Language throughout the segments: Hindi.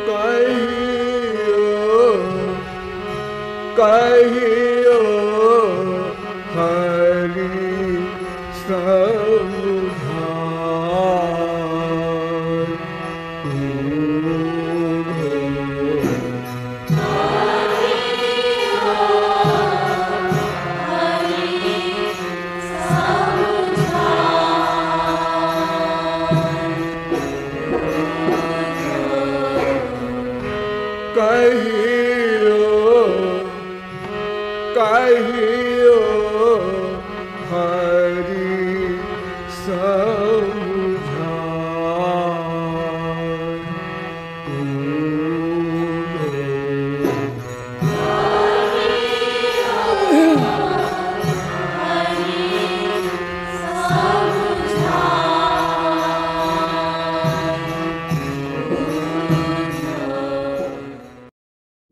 कहियो हरि कहियो हरि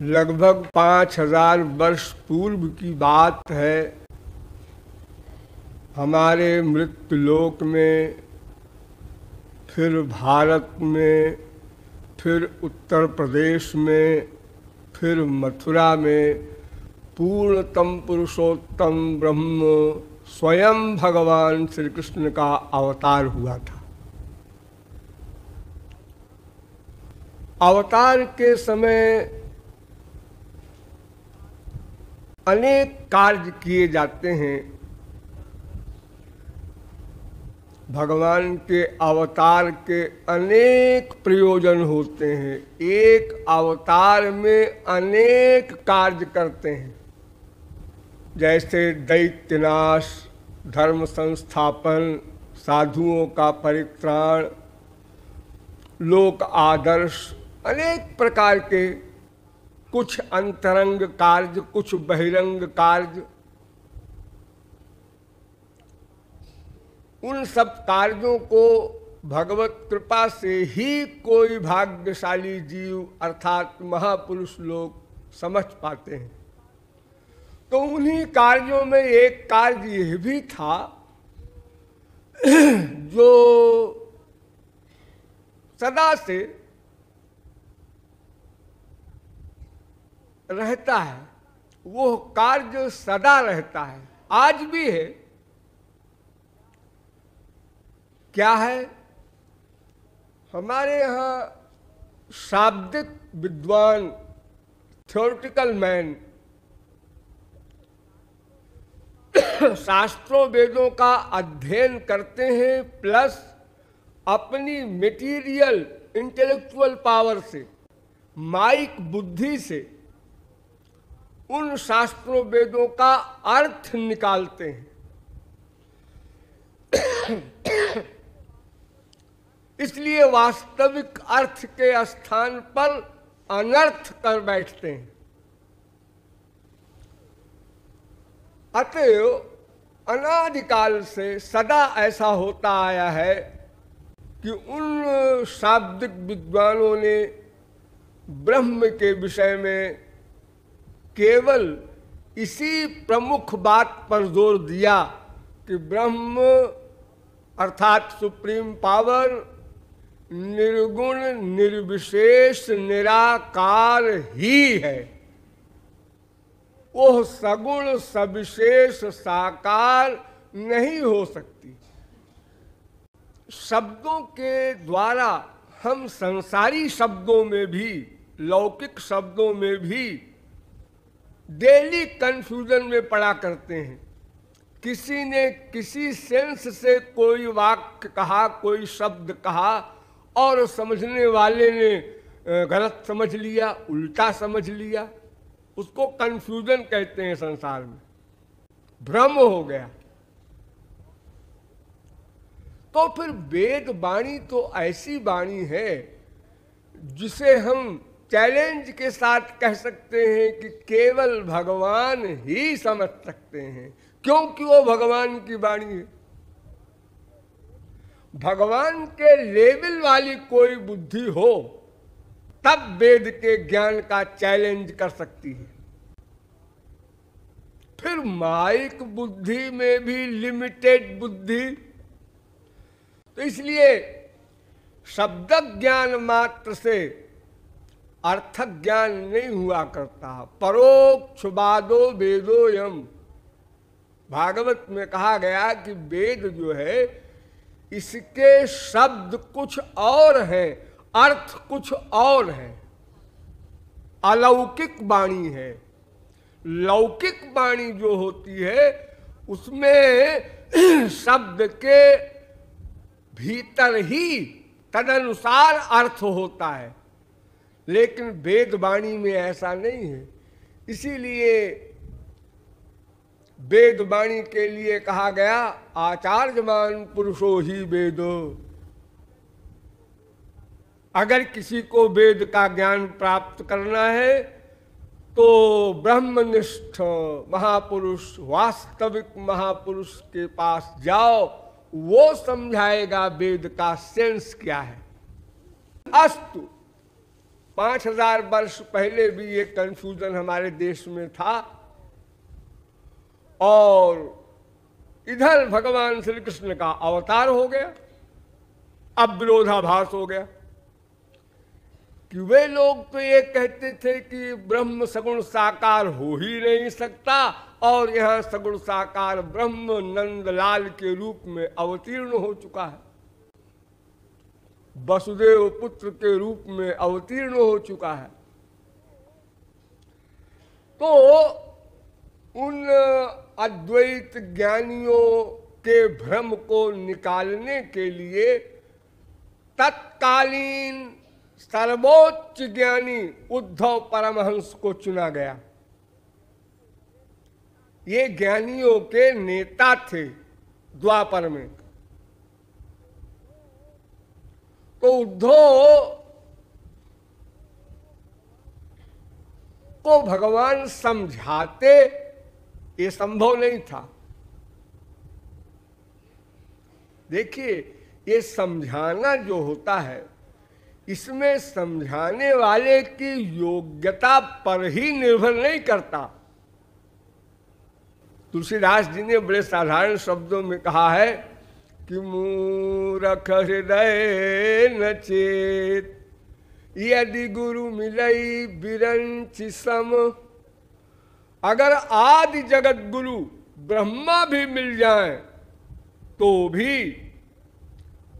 लगभग 5000 वर्ष पूर्व की बात है। हमारे मृत्युलोक में, फिर भारत में, फिर उत्तर प्रदेश में, फिर मथुरा में पूर्णतम पुरुषोत्तम ब्रह्म स्वयं भगवान श्री कृष्ण का अवतार हुआ था। अवतार के समय अनेक कार्य किए जाते हैं। भगवान के अवतार के अनेक प्रयोजन होते हैं। एक अवतार में अनेक कार्य करते हैं, जैसे दैत्यनाश, धर्म संस्थापन, साधुओं का परित्राण, लोक आदर्श, अनेक प्रकार के, कुछ अंतरंग कार्य, कुछ बहिरंग कार्य। उन सब कार्यों को भगवत कृपा से ही कोई भाग्यशाली जीव अर्थात महापुरुष लोग समझ पाते हैं। तो उन्हीं कार्यों में एक कार्य यह भी था जो सदा से रहता है। वो कार्य सदा रहता है, आज भी है। क्या है? हमारे यहाँ शाब्दिक विद्वान, थ्योरेटिकल मैन, शास्त्रों वेदों का अध्ययन करते हैं, प्लस अपनी मेटीरियल इंटेलेक्चुअल पावर से, माइक बुद्धि से उन शास्त्रों वेदों का अर्थ निकालते हैं। इसलिए वास्तविक अर्थ के स्थान पर अनर्थ कर बैठते हैं। अतएव अनादिकाल से सदा ऐसा होता आया है कि उन शाब्दिक विद्वानों ने ब्रह्म के विषय में केवल इसी प्रमुख बात पर जोर दिया कि ब्रह्म अर्थात सुप्रीम पावर निर्गुण निर्विशेष निराकार ही है। वो सगुण सविशेष साकार नहीं हो सकती। शब्दों के द्वारा हम संसारी शब्दों में भी, लौकिक शब्दों में भी डेली कंफ्यूजन में पड़ा करते हैं। किसी ने किसी सेंस से कोई वाक्य कहा, कोई शब्द कहा और समझने वाले ने गलत समझ लिया, उल्टा समझ लिया। उसको कंफ्यूजन कहते हैं। संसार में भ्रम हो गया। तो फिर वेद वाणी तो ऐसी वाणी है जिसे हम चैलेंज के साथ कह सकते हैं कि केवल भगवान ही समझ सकते हैं, क्योंकि वो भगवान की वाणी है। भगवान के लेवल वाली कोई बुद्धि हो तब वेद के ज्ञान का चैलेंज कर सकती है। फिर माइक बुद्धि में भी लिमिटेड बुद्धि। तो इसलिए शब्द ज्ञान मात्र से अर्थक ज्ञान नहीं हुआ करता। परोक्षवादो वेदोयम, भागवत में कहा गया कि वेद जो है इसके शब्द कुछ और हैं, अर्थ कुछ और है। अलौकिक वाणी है। लौकिक वाणी जो होती है उसमें शब्द के भीतर ही तदनुसार अर्थ होता है, लेकिन वेद वाणी में ऐसा नहीं है। इसीलिए वेद वाणी के लिए कहा गया आचार्यमान पुरुषो ही वेदो। अगर किसी को वेद का ज्ञान प्राप्त करना है तो ब्रह्मनिष्ठ महापुरुष, वास्तविक महापुरुष के पास जाओ, वो समझाएगा वेद का सेंस क्या है। अस्तु, 5000 वर्ष पहले भी ये कंफ्यूजन हमारे देश में था, और इधर भगवान श्री कृष्ण का अवतार हो गया। अब विरोधाभास हो गया कि वे लोग तो ये कहते थे कि ब्रह्म सगुण साकार हो ही नहीं सकता, और यहाँ सगुण साकार ब्रह्म नंदलाल के रूप में अवतीर्ण हो चुका है, वसुदेव पुत्र के रूप में अवतीर्ण हो चुका है। तो उन अद्वैत ज्ञानियों के भ्रम को निकालने के लिए तत्कालीन सर्वोच्च ज्ञानी उद्धव परमहंस को चुना गया। ये ज्ञानियों के नेता थे द्वापर में। तो उद्धव को भगवान समझाते, ये संभव नहीं था। देखिए, ये समझाना जो होता है, इसमें समझाने वाले की योग्यता पर ही निर्भर नहीं करता। तुलसीदास जी ने बड़े साधारण शब्दों में कहा है कि मूरख हृदय न चेत, यदि गुरु मिलई बिरंच सम। अगर आदि जगत गुरु ब्रह्मा भी मिल जाएं तो भी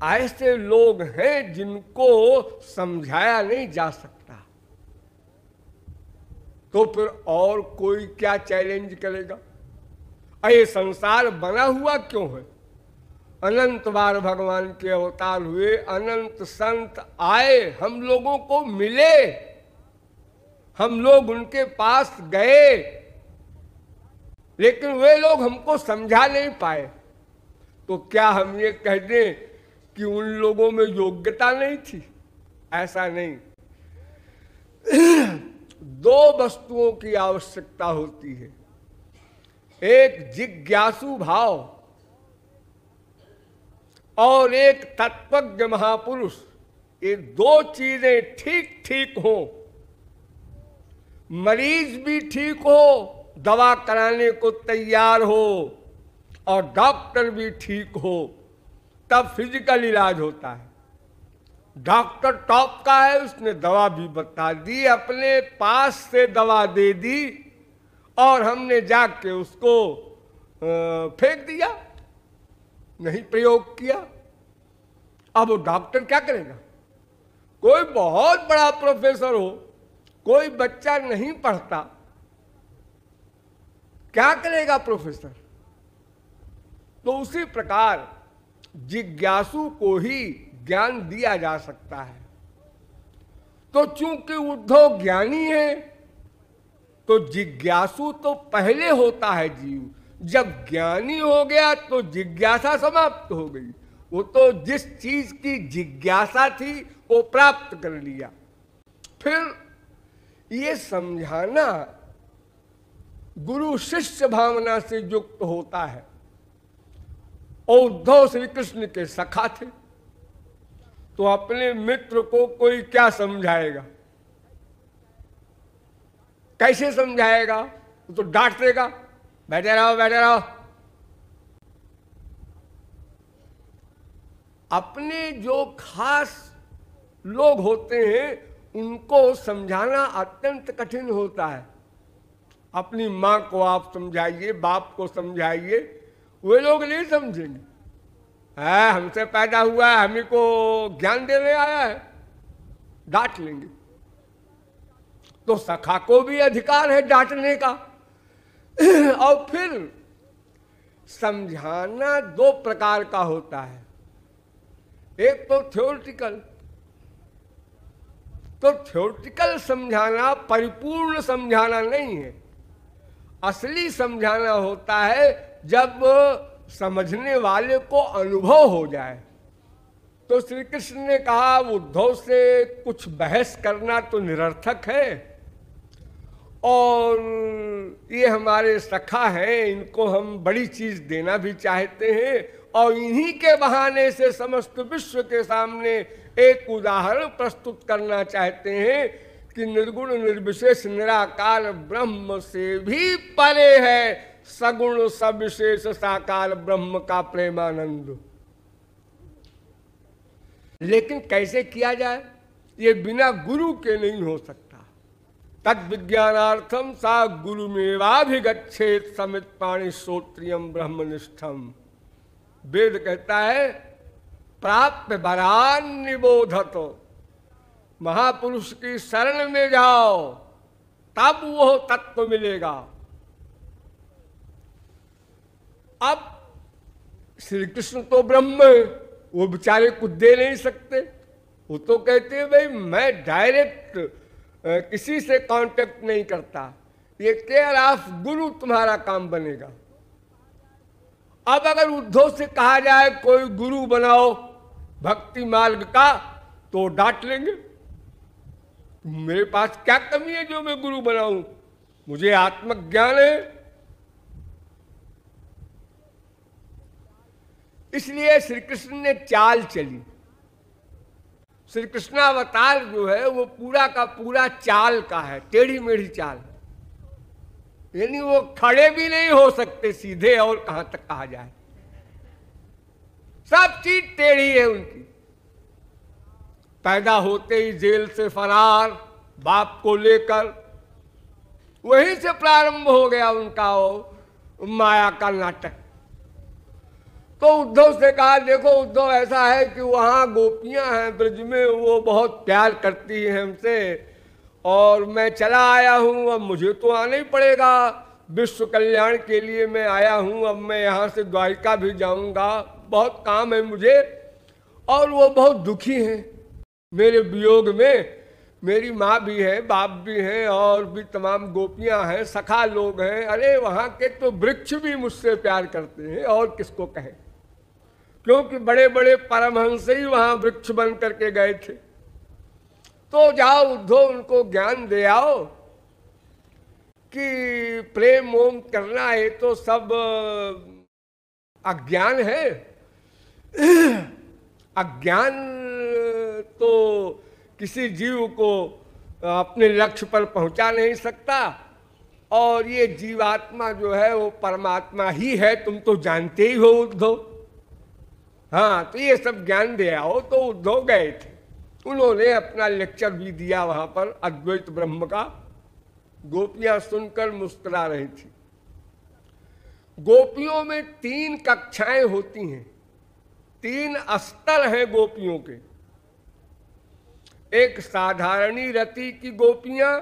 ऐसे लोग हैं जिनको समझाया नहीं जा सकता, तो फिर और कोई क्या चैलेंज करेगा। ये संसार बना हुआ क्यों है? अनंत बार भगवान के अवतार हुए, अनंत संत आए, हम लोगों को मिले, हम लोग उनके पास गए, लेकिन वे लोग हमको समझा नहीं पाए। तो क्या हम ये कह दें कि उन लोगों में योग्यता नहीं थी? ऐसा नहीं। दो वस्तुओं की आवश्यकता होती है, एक जिज्ञासु भाव और एक तत्वज्ञ महापुरुष। ये दो चीजें ठीक ठीक हो, मरीज भी ठीक हो, दवा कराने को तैयार हो, और डॉक्टर भी ठीक हो, तब फिजिकल इलाज होता है। डॉक्टर टॉप का है, उसने दवा भी बता दी, अपने पास से दवा दे दी, और हमने जाके उसको फेंक दिया, नहीं प्रयोग किया। अब वो डॉक्टर क्या करेगा? कोई बहुत बड़ा प्रोफेसर हो, कोई बच्चा नहीं पढ़ता, क्या करेगा प्रोफेसर? तो उसी प्रकार जिज्ञासु को ही ज्ञान दिया जा सकता है। तो चूंकि उद्धव ज्ञानी है, तो जिज्ञासु तो पहले होता है जीव। जब ज्ञानी हो गया तो जिज्ञासा समाप्त हो गई। वो तो जिस चीज की जिज्ञासा थी वो प्राप्त कर लिया। फिर ये समझाना गुरु शिष्य भावना से युक्त होता है। उद्धव श्री कृष्ण के सखा थे, तो अपने मित्र को कोई क्या समझाएगा? कैसे समझाएगा? वो तो डांट देगा, बैठे रहो बैठे रहो। अपने जो खास लोग होते हैं उनको समझाना अत्यंत कठिन होता है। अपनी माँ को आप समझाइए, बाप को समझाइए, वे लोग नहीं समझेंगे। है हमसे पैदा हुआ है, हमें को ज्ञान देने आया है, डांट लेंगे। तो सखा को भी अधिकार है डांटने का। और फिर समझाना दो प्रकार का होता है, एक तो थ्योरेटिकल। तो थ्योरेटिकल समझाना परिपूर्ण समझाना नहीं है। असली समझाना होता है जब समझने वाले को अनुभव हो जाए। तो श्री कृष्ण ने कहा उद्धव से कुछ बहस करना तो निरर्थक है, और ये हमारे सखा हैं, इनको हम बड़ी चीज देना भी चाहते हैं, और इन्हीं के बहाने से समस्त विश्व के सामने एक उदाहरण प्रस्तुत करना चाहते हैं कि निर्गुण निर्विशेष निराकार ब्रह्म से भी परे है सगुण सविशेष साकार ब्रह्म का प्रेमानंद। लेकिन कैसे किया जाए? ये बिना गुरु के नहीं हो सकता। तद विज्ञानार्थम सा गुरुमेवाभिगच्छेत समित पाणि श्रोत्रियम ब्रह्मनिष्ठम। वेद कहता है प्राप्य वरान निबोधत, महापुरुष की शरण में जाओ तब वो तत्व मिलेगा। अब श्री कृष्ण तो ब्रह्म है, वो बेचारे कुछ दे नहीं सकते। वो तो कहते हैं भाई मैं डायरेक्ट किसी से कांटेक्ट नहीं करता, ये केयर ऑफ गुरु तुम्हारा काम बनेगा। अब अगर उद्धव से कहा जाए कोई गुरु बनाओ भक्ति मार्ग का, तो डांट लेंगे। मेरे पास क्या कमी है जो मैं गुरु बनाऊं? मुझे आत्मज्ञान है। इसलिए श्री कृष्ण ने चाल चली। श्री कृष्णावतार जो है वो पूरा का पूरा चाल का है, टेढ़ी मेढ़ी चाल, यानी वो खड़े भी नहीं हो सकते सीधे, और कहां तक कहा जाए, सब चीज टेढ़ी है उनकी। पैदा होते ही जेल से फरार बाप को लेकर, वहीं से प्रारंभ हो गया उनका वो माया का नाटक। तो उद्धव से कहा देखो उद्धव ऐसा है कि वहाँ गोपियाँ हैं ब्रज में, वो बहुत प्यार करती हैं हमसे, और मैं चला आया हूँ, अब मुझे तो आना ही पड़ेगा, विश्व कल्याण के लिए मैं आया हूँ। अब मैं यहाँ से द्वारिका भी जाऊँगा, बहुत काम है मुझे। और वो बहुत दुखी हैं मेरे वियोग में। मेरी माँ भी है, बाप भी हैं, और भी तमाम गोपियाँ हैं, सखा लोग हैं। अरे वहाँ के तो वृक्ष भी मुझसे प्यार करते हैं, और किसको कहें, क्योंकि बड़े बड़े परमहंस ही वहाँ वृक्ष बन करके गए थे। तो जाओ उद्धव उनको ज्ञान दे आओ कि प्रेम मोम करना है तो सब अज्ञान है। अज्ञान तो किसी जीव को अपने लक्ष्य पर पहुंचा नहीं सकता, और ये जीवात्मा जो है वो परमात्मा ही है, तुम तो जानते ही हो उद्धव। हाँ, तो ये सब ज्ञान दे आओ। तो उद्धव गए थे, उन्होंने अपना लेक्चर भी दिया वहां पर अद्वैत ब्रह्म का। गोपियां सुनकर मुस्कुरा रही थी। गोपियों में 3 कक्षाएं होती हैं, 3 स्तर हैं गोपियों के। एक साधारणी रति की गोपियां,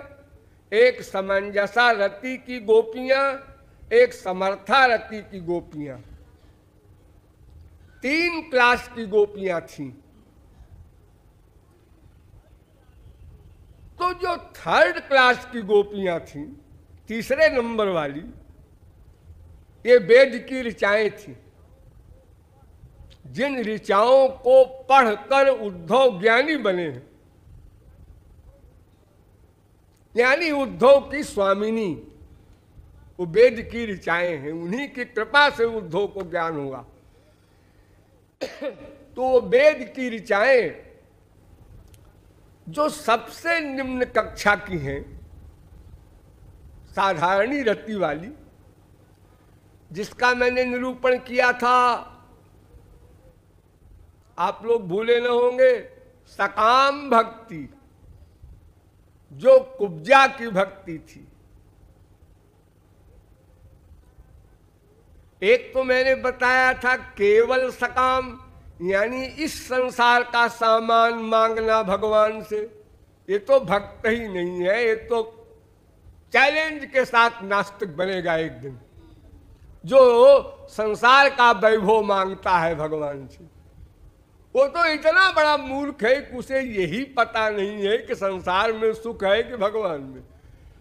एक समंजसा रति की गोपियां, एक समर्था रति की गोपियां। 3 क्लास की गोपियां थीं। तो जो 3rd क्लास की गोपियां थीं, तीसरे नंबर वाली, ये वेद की ऋचाएं थीं, जिन ऋचाओं को पढ़कर उद्धव ज्ञानी बने हैं। यानी उद्धव की स्वामिनी वो वेद की ऋचाएं हैं, उन्हीं की कृपा से उद्धव को ज्ञान होगा। तो वेद की ऋचाएं जो सबसे निम्न कक्षा की हैं, साधारणी रति वाली, जिसका मैंने निरूपण किया था, आप लोग भूले न होंगे, सकाम भक्ति। जो कुब्जा की भक्ति थी। एक तो मैंने बताया था केवल सकाम, यानी इस संसार का सामान मांगना भगवान से, ये तो भक्त ही नहीं है, ये तो चैलेंज के साथ नास्तिक बनेगा एक दिन। जो संसार का वैभव मांगता है भगवान से, वो तो इतना बड़ा मूर्ख है कि उसे यही पता नहीं है कि संसार में सुख है कि भगवान में।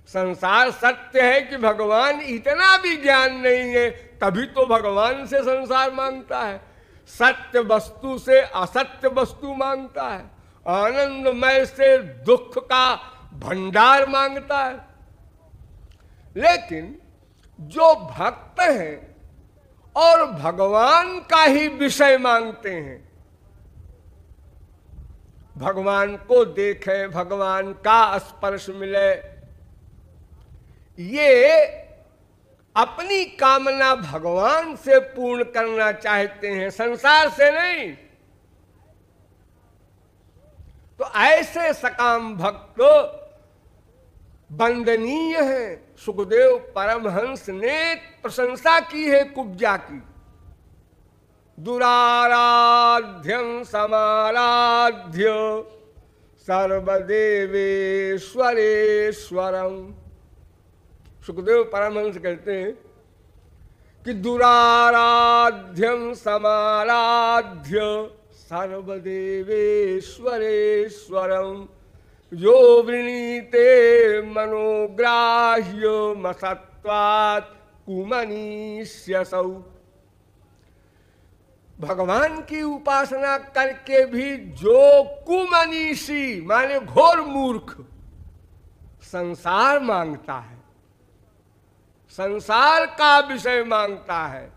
संसार सत्य है कि भगवान, इतना भी ज्ञान नहीं है, तभी तो भगवान से संसार मांगता है। सत्य वस्तु से असत्य वस्तु मांगता है, आनंदमय से दुख का भंडार मांगता है। लेकिन जो भक्त हैं और भगवान का ही विषय मांगते हैं, भगवान को देखें, भगवान का स्पर्श मिले, ये अपनी कामना भगवान से पूर्ण करना चाहते हैं, संसार से नहीं। तो ऐसे सकाम भक्त वंदनीय है। सुखदेव परमहंस ने प्रशंसा की है कुब्जा की। दुराराध्यं समाराध्य सर्वदेवेश्वरेश्वरम। सुखदेव परमहंस कहते हैं कि दुराराध्यं समाराध्य सर्वदेवेश्वरेश्वरम यो वृणीते मनोग्राह्य मसत्वात् कुमनीष्यसौ। भगवान की उपासना करके भी जो कुमनीषी माने घोर मूर्ख संसार मांगता है, संसार का विषय मांगता है,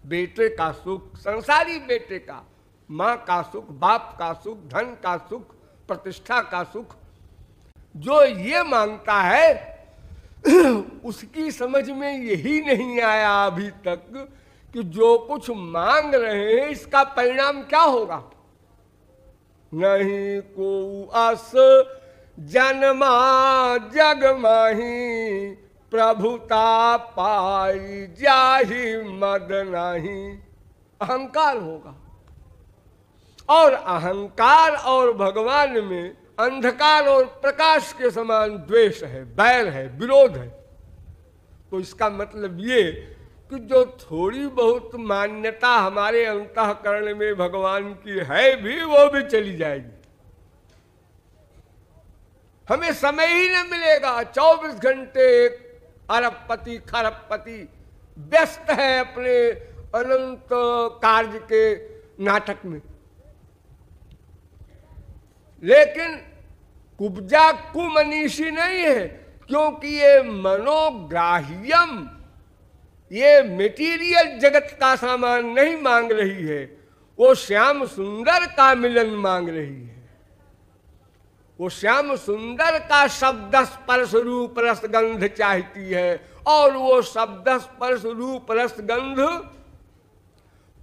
बेटे का सुख, संसारी बेटे का, माँ का सुख, बाप का सुख, धन का सुख, प्रतिष्ठा का सुख, जो ये मांगता है उसकी समझ में यही नहीं आया अभी तक कि जो कुछ मांग रहे हैं इसका परिणाम क्या होगा। नहीं को अस जन्मा जग माही प्रभुता पाई जाहि मद नहीं। अहंकार होगा, और अहंकार और भगवान में अंधकार और प्रकाश के समान द्वेष है, बैर है, विरोध है। तो इसका मतलब ये कि जो थोड़ी बहुत मान्यता हमारे अंतःकरण में भगवान की है भी, वो भी चली जाएगी। हमें समय ही न मिलेगा। 24 घंटे अरबपति खरबपति व्यस्त है अपने अनंत कार्य के नाटक में। लेकिन कुब्जा कुमनीषी नहीं है, क्योंकि ये मनोग्राह्यम, ये मेटीरियल जगत का सामान नहीं मांग रही है, वो श्याम सुंदर का मिलन मांग रही है। वो श्याम सुंदर का शब्द स्पर्श रूप रस गंध चाहती है, और वो शब्द स्पर्श रूप रस गंध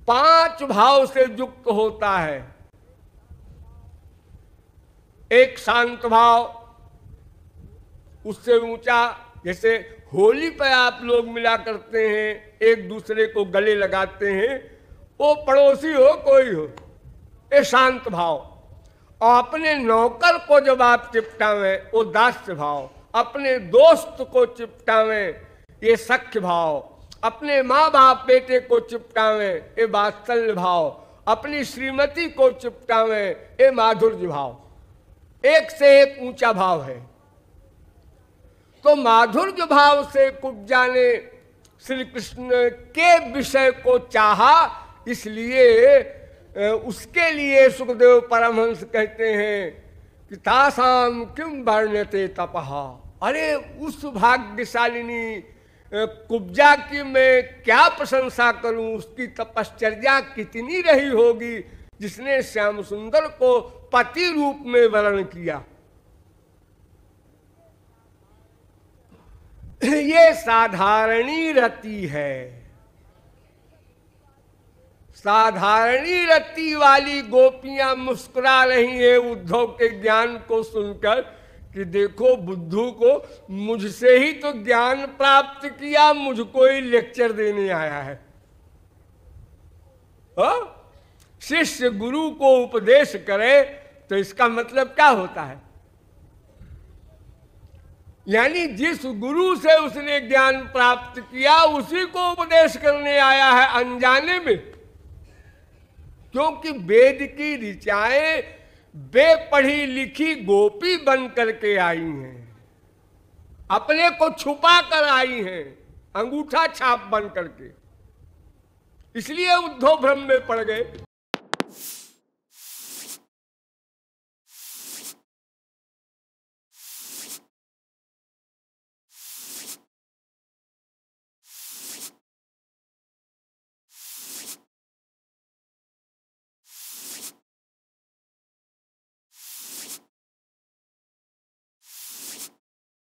5 भाव से युक्त होता है। एक शांत भाव, उससे ऊंचा, जैसे होली पे आप लोग मिला करते हैं, एक दूसरे को गले लगाते हैं, वो पड़ोसी हो कोई हो, ये शांत भाव। और अपने नौकर को जब आप चिपटावें, वो दास्य भाव। अपने दोस्त को चिपटावें, ये सख्य भाव। अपने माँ बाप बेटे को चिपटावें, ये वात्सल्य भाव। अपनी श्रीमती को चिपटावें, ये माधुर्य भाव। एक से एक ऊंचा भाव है। तो माधुर्य भाव से कुब्जा ने श्री कृष्ण के विषय को चाहा, इसलिए उसके लिए सुखदेव परमहंस कहते हैं कि तासाम किम वर्ण्यते तपहा। अरे उस भाग्यशालिनी कुब्जा की मैं क्या प्रशंसा करूं, उसकी तपश्चर्या कितनी रही होगी जिसने श्याम सुंदर को पति रूप में वर्ण किया। ये साधारणी रति है। साधारणी रति वाली गोपियां मुस्कुरा रही हैं उद्धव के ज्ञान को सुनकर कि देखो बुद्धू को मुझसे ही तो ज्ञान प्राप्त किया, मुझको ही लेक्चर देने आया है। शिष्य गुरु को उपदेश करे तो इसका मतलब क्या होता है? यानी जिस गुरु से उसने ज्ञान प्राप्त किया उसी को उपदेश करने आया है अनजाने में। क्योंकि वेद की ऋचाएं बेपढ़ी लिखी गोपी बन करके आई हैं, अपने को छुपा कर आई हैं, अंगूठा छाप बन करके। इसलिए उद्धव भ्रम में पड़ गए।